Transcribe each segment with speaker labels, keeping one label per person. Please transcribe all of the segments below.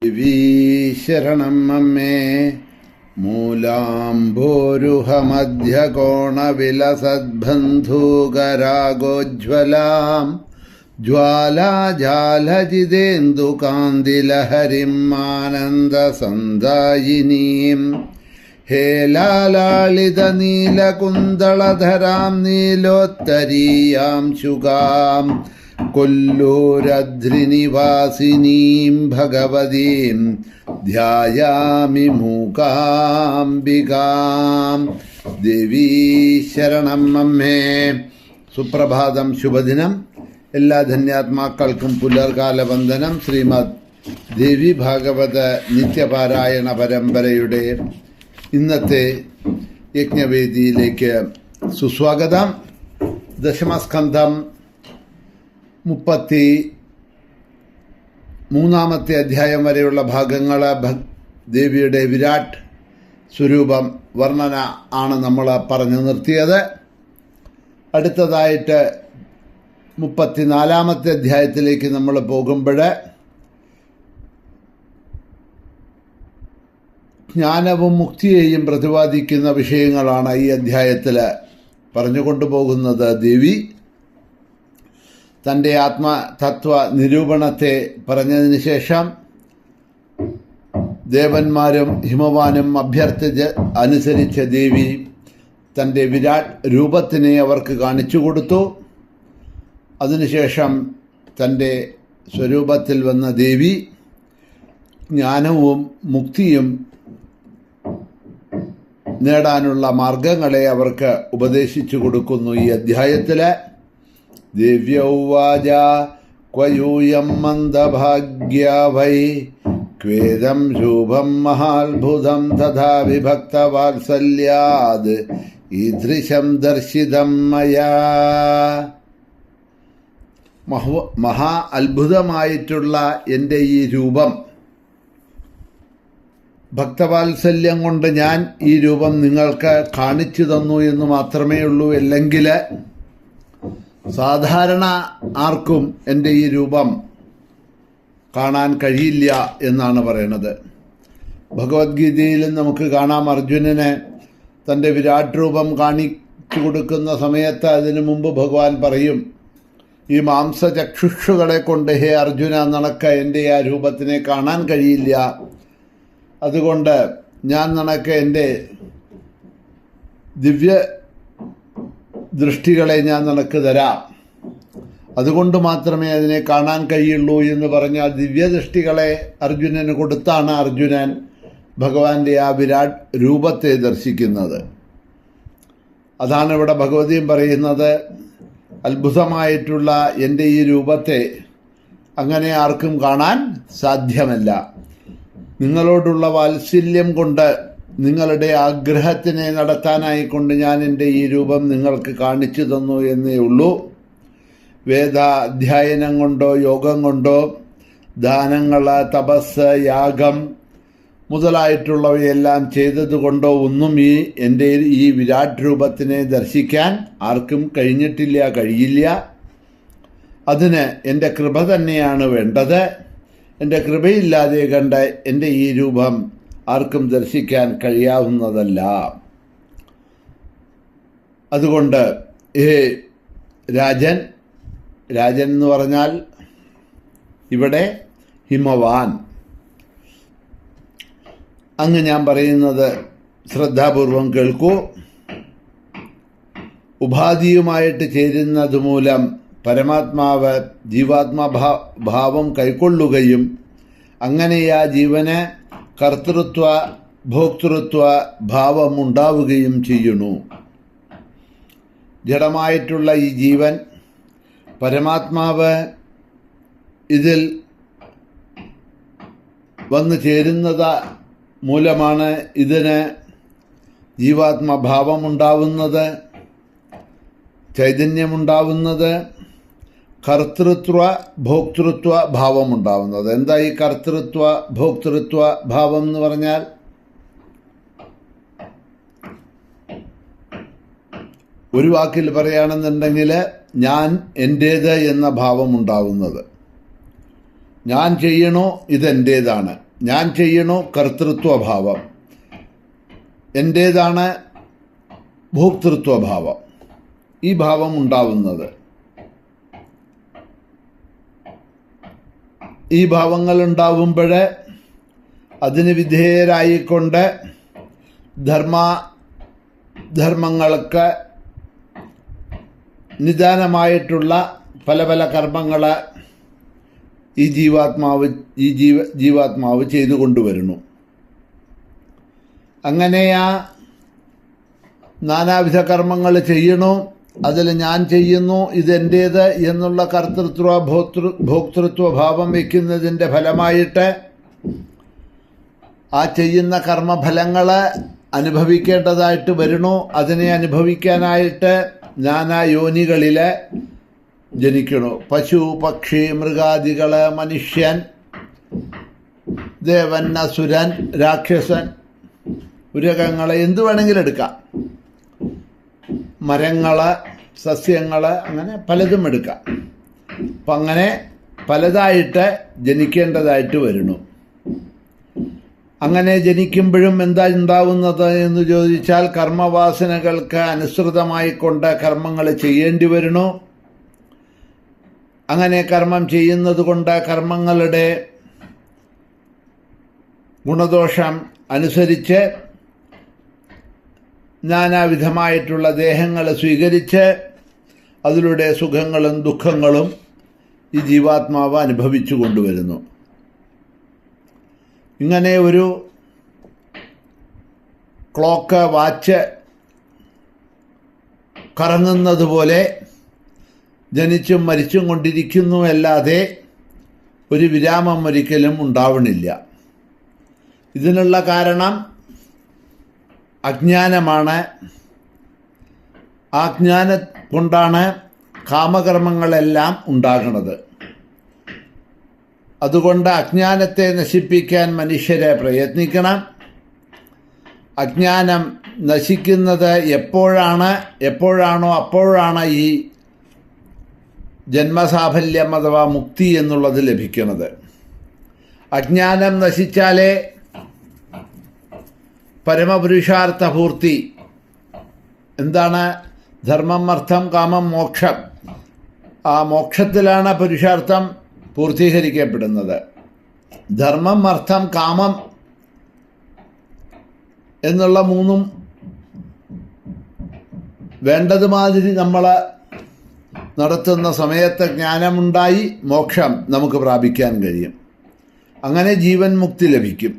Speaker 1: ദേവീ ശരണം അമ്മേ. മൂലാംഭോരുഹമധ്യകോണവിലസദ്ബന്ധൂകരാഗോജ്വലാം ജ്വാലാജാലജിതേന്ദുകാന്തിലഹരിം ആനന്ദസന്ദായിനീം ഹേലാലാളിതനീലകുന്തളധരാം നീലോത്തരീയാം ശുഗാം കൊല്ലൂരധ്രിനിവാസിനീം ഭഗവതീം ധ്യായാമി മൂകാംബികാം. ദേവീ ശരണം അമ്മേ. സുപ്രഭാതം, ശുഭദിനം. എല്ലാ ധന്യാത്മാക്കൾക്കും പുലർകാല വന്ദനം. ശ്രീമദ് ദേവി ഭാഗവത നിത്യപാരായണ പരമ്പരയുടെ ഇന്നത്തെ യജ്ഞവേദിയിലേക്ക് സുസ്വാഗതം. ദശമസ്കന്ധം 33 അധ്യായം വരെയുള്ള ഭാഗങ്ങൾ ദേവിയുടെ വിരാട് സ്വരൂപം വർണ്ണന ആണ് നമ്മൾ പറഞ്ഞു നിർത്തിയത്. അടുത്തതായിട്ട് 34 അധ്യായത്തിലേക്ക് നമ്മൾ പോകുമ്പോൾ ജ്ഞാനവും മുക്തിയെയും പ്രതിപാദിക്കുന്ന വിഷയങ്ങളാണ് ഈ അധ്യായത്തിൽ പറഞ്ഞുകൊണ്ടു പോകുന്നത്. ദേവി തൻ്റെ ആത്മതത്വ നിരൂപണത്തെ പറഞ്ഞതിന് ശേഷം ദേവന്മാരും ഹിമവാനും അഭ്യർത്ഥിച്ച് അനുസരിച്ച ദേവി തൻ്റെ വിരാട് രൂപത്തിനെ അവർക്ക് കാണിച്ചു കൊടുത്തു. അതിനുശേഷം തൻ്റെ സ്വരൂപത്തിൽ വന്ന ദേവി ജ്ഞാനവും മുക്തിയും നേടാനുള്ള മാർഗങ്ങളെ അവർക്ക് ഉപദേശിച്ചു കൊടുക്കുന്നു. ഈ അധ്യായത്തിൽ ദിവ്യൗവാച ക്വയൂയം മന്ദഭാഗ്യാ വൈ ക്വേദം ശുഭം മഹാത്ഭുതം തഥാ വിഭക്തവാത്സല്യാദ് ഈദൃശം ദർശിതം മയാ. മഹാ അത്ഭുതമായിട്ടുള്ള എൻ്റെ ഈ രൂപം, ഭക്തവാത്സല്യം കൊണ്ട് ഞാൻ ഈ രൂപം നിങ്ങൾക്ക് കാണിച്ചു തന്നു എന്ന് മാത്രമേ ഉള്ളൂ. അല്ലെങ്കിൽ സാധാരണ ആർക്കും എൻ്റെ ഈ രൂപം കാണാൻ കഴിയില്ല എന്നാണ് പറയണത്. ഭഗവത്ഗീതയിലും നമുക്ക് കാണാം, അർജുനന് തൻ്റെ വിരാട് രൂപം കാണിച്ചു കൊടുക്കുന്ന സമയത്ത് അതിനു മുമ്പ് ഭഗവാൻ പറയും, ഈ മാംസചക്ഷുഷുകളെ കൊണ്ട് ഹേ അർജുന, നിനക്ക് എൻ്റെ ആ രൂപത്തിനെ കാണാൻ കഴിയില്ല. അതുകൊണ്ട് ഞാൻ നിനക്ക് എൻ്റെ ദിവ്യ ദൃഷ്ടികളെ ഞാൻ നിനക്ക് തരാം. അതുകൊണ്ട് മാത്രമേ അതിനെ കാണാൻ കഴിയുള്ളൂ എന്ന് പറഞ്ഞ ദിവ്യദൃഷ്ടികളെ അർജുനന് കൊടുത്താണ് അർജുനൻ ഭഗവാന്റെ ആ വിരാട് രൂപത്തെ ദർശിക്കുന്നത്. അതാണ് ഇവിടെ ഭഗവതിയും പറയുന്നത്, അത്ഭുതമായിട്ടുള്ള എൻ്റെ ഈ രൂപത്തെ അങ്ങനെ ആർക്കും കാണാൻ സാധ്യമല്ല. നിങ്ങളോടുള്ള വാത്സല്യം കൊണ്ട്, നിങ്ങളുടെ ആഗ്രഹത്തിനെ നടത്താനായിക്കൊണ്ട് ഞാൻ എൻ്റെ ഈ രൂപം നിങ്ങൾക്ക് കാണിച്ചു തന്നു എന്നേ ഉള്ളൂ. വേദാധ്യയനം കൊണ്ടോ യോഗം കൊണ്ടോ ദാനങ്ങൾ, തപസ്, യാഗം മുതലായിട്ടുള്ളവയെല്ലാം ചെയ്തതുകൊണ്ടോ ഒന്നും എൻ്റെ ഈ വിരാട് രൂപത്തിനെ ദർശിക്കാൻ ആർക്കും കഴിഞ്ഞിട്ടില്ല, കഴിയില്ല. അതിന് എൻ്റെ കൃപ തന്നെയാണ് വേണ്ടത്. എൻ്റെ കൃപയില്ലാതെ കണ്ട എൻ്റെ ഈ രൂപം ആർക്കും ദർശിക്കാൻ കഴിയാവുന്നതല്ല. അതുകൊണ്ട് രാജൻ എന്ന് പറഞ്ഞാൽ ഇവിടെ ഹിമവാൻ, അങ്ങ് ഞാൻ പറയുന്നത് ശ്രദ്ധാപൂർവം കേൾക്കൂ. ഉപാധിയുമായിട്ട് ചേരുന്നത് മൂലം പരമാത്മാവ് ജീവാത്മഭാവം കൈക്കൊള്ളുകയും അങ്ങനെ ആ ജീവന് കർത്തൃത്വ ഭോക്തൃത്വ ഭാവം ഉണ്ടാവുകയും ചെയ്യുന്നു. ജഡമായിട്ടുള്ള ഈ ജീവൻ പരമാത്മാവ് ഇതിൽ വന്നു ചേരുന്നത് മൂലമാണ് ഇതിന് ജീവാത്മഭാവമുണ്ടാവുന്നത്, ചൈതന്യമുണ്ടാവുന്നത്, കർത്തൃത്വ ഭോക്തൃത്വ ഭാവമുണ്ടാവുന്നത്. എന്താ ഈ കർത്തൃത്വ ഭോക്തൃത്വ ഭാവം എന്ന് പറഞ്ഞാൽ? ഒരു വാക്കിൽ പറയുകയാണെന്നുണ്ടെങ്കിൽ ഞാൻ എൻ്റേത് എന്ന ഭാവമുണ്ടാവുന്നത്. ഞാൻ ചെയ്യണോ ഇതെൻ്റേതാണ്, ഞാൻ ചെയ്യണു കർത്തൃത്വഭാവം, എൻ്റേതാണ് ഭോക്തൃത്വഭാവം. ഈ ഭാവം ഉണ്ടാവുന്നത്, ഈ ഭാവങ്ങൾ ഉണ്ടാവുമ്പോൾ അതിന് വിധേയരായിക്കൊണ്ട് ധർമ്മങ്ങൾക്ക് നിദാനമായിട്ടുള്ള പല പല കർമ്മങ്ങൾ ഈ ജീവാത്മാവ് ചെയ്തു കൊണ്ടുവരുന്നു. അങ്ങനെ ആ നാനാവിധ കർമ്മങ്ങൾ ചെയ്യണു. അതിൽ ഞാൻ ചെയ്യുന്നു, ഇതെൻ്റേത് എന്നുള്ള ഭോക്തൃത്വ ഭാവം വയ്ക്കുന്നതിൻ്റെ ഫലമായിട്ട് ആ ചെയ്യുന്ന കർമ്മഫലങ്ങൾ അനുഭവിക്കേണ്ടതായിട്ട് വരുന്നു. അതിനെ അനുഭവിക്കാനായിട്ട് നാനാ യോനികളിൽ ജനിക്കണു. പശു, പക്ഷി, മൃഗാദികൾ, മനുഷ്യൻ, ദേവൻ, അസുരൻ, രാക്ഷസൻ, ഉരകങ്ങളെ എന്തു വേണമെങ്കിലും എടുക്കാം. മരങ്ങൾ, സസ്യങ്ങൾ, അങ്ങനെ പലതും എടുക്കാം. അപ്പം അങ്ങനെ പലതായിട്ട് ജനിക്കേണ്ടതായിട്ട് വരുന്നു. അങ്ങനെ ജനിക്കുമ്പോഴും എന്താ ഉണ്ടാവുന്നത് എന്ന് ചോദിച്ചാൽ കർമ്മവാസനകൾക്ക് അനുസൃതമായിക്കൊണ്ട് കർമ്മങ്ങൾ ചെയ്യേണ്ടി വരുന്നു. അങ്ങനെ കർമ്മം ചെയ്യുന്നത് കൊണ്ട് കർമ്മങ്ങളുടെ ഗുണദോഷം അനുസരിച്ച് നാനാവിധമായിട്ടുള്ള ദേഹങ്ങൾ സ്വീകരിച്ച് അതിലൂടെ സുഖങ്ങളും ദുഃഖങ്ങളും ഈ ജീവാത്മാവ് അനുഭവിച്ചു കൊണ്ടുവരുന്നു. ഇങ്ങനെ ഒരു ക്ലോക്ക്, വാച്ച് കറങ്ങുന്നത് പോലെ ജനിച്ചും മരിച്ചും കൊണ്ടിരിക്കുന്നു അല്ലാതെ ഒരു വിരാമം ഒരിക്കലും ഉണ്ടാവണില്ല. ഇതിനുള്ള കാരണം അജ്ഞാനമാണ്. ആ ജ്ഞാനം കൊണ്ടാണ് കാമകർമ്മങ്ങളെല്ലാം ഉണ്ടാകുന്നത്. അതുകൊണ്ട് അജ്ഞാനത്തെ നശിപ്പിക്കാൻ മനുഷ്യരെ പ്രയത്നിക്കണം. അജ്ഞാനം നശിക്കുന്നത് എപ്പോഴാണോ അപ്പോഴാണ് ഈ ജന്മസാഫല്യം അഥവാ മുക്തി എന്നുള്ളത് ലഭിക്കുന്നത്. അജ്ഞാനം നശിച്ചാലേ പരമപുരുഷാർത്ഥ പൂർത്തി, എന്താണ് ധർമ്മം, അർത്ഥം, കാമം, മോക്ഷം, ആ മോക്ഷത്തിലാണ് പുരുഷാർത്ഥം പൂർത്തീകരിക്കപ്പെടുന്നത്. ധർമ്മം, അർത്ഥം, കാമം എന്നുള്ള മൂന്നും വേണ്ടതുമാതിരി നമ്മൾ നടത്തുന്ന സമയത്ത് ജ്ഞാനമുണ്ടായി മോക്ഷം നമുക്ക് പ്രാപിക്കാൻ കഴിയും. അങ്ങനെ ജീവൻ മുക്തി ലഭിക്കും.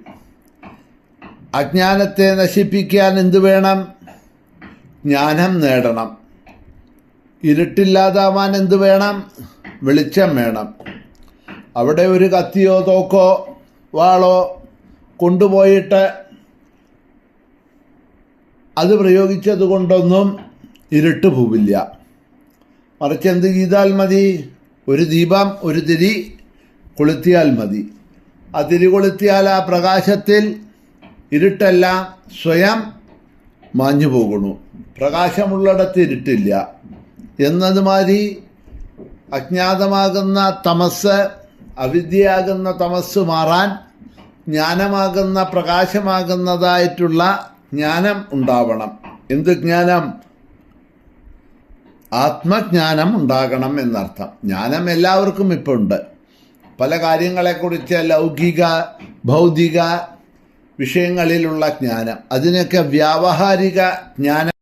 Speaker 1: അജ്ഞാനത്തെ നശിപ്പിക്കാൻ എന്തു വേണം? ജ്ഞാനം നേടണം. ഇരുട്ടില്ലാതാവാൻ എന്തു വേണം? വെളിച്ചം വേണം. അവിടെ ഒരു കത്തിയോ തോക്കോ വാളോ കൊണ്ടുപോയിട്ട് അത് പ്രയോഗിച്ചത് കൊണ്ടൊന്നും ഇരുട്ട് പോവില്ല. മറിച്ച് എന്ത് ചെയ്താൽ മതി? ഒരു ദീപം, ഒരു തിരി കൊളുത്തിയാൽ മതി. ആ തിരി കൊളുത്തിയാൽ ആ പ്രകാശത്തിൽ ഇരുട്ടെല്ലാം സ്വയം മാഞ്ഞു പോകുന്നു. പ്രകാശമുള്ളിടത്ത് ഇരുട്ടില്ല എന്നതുമാതിരി അജ്ഞാതമാകുന്ന തമസ്, അവിദ്യയാകുന്ന തമസ് മാറാൻ ജ്ഞാനമാകുന്ന പ്രകാശമാകുന്നതായിട്ടുള്ള ജ്ഞാനം ഉണ്ടാവണം. എന്ത് ജ്ഞാനം? ആത്മജ്ഞാനം ഉണ്ടാകണം എന്നർത്ഥം. ജ്ഞാനം എല്ലാവർക്കും ഇപ്പോൾ ഉണ്ട്. പല കാര്യങ്ങളെക്കുറിച്ച് ലൗകിക ഭൗതിക വിഷയങ്ങളിലുള്ള ജ്ഞാനം, അതിനൊക്കെ വ്യാവഹാരിക ജ്ഞാനം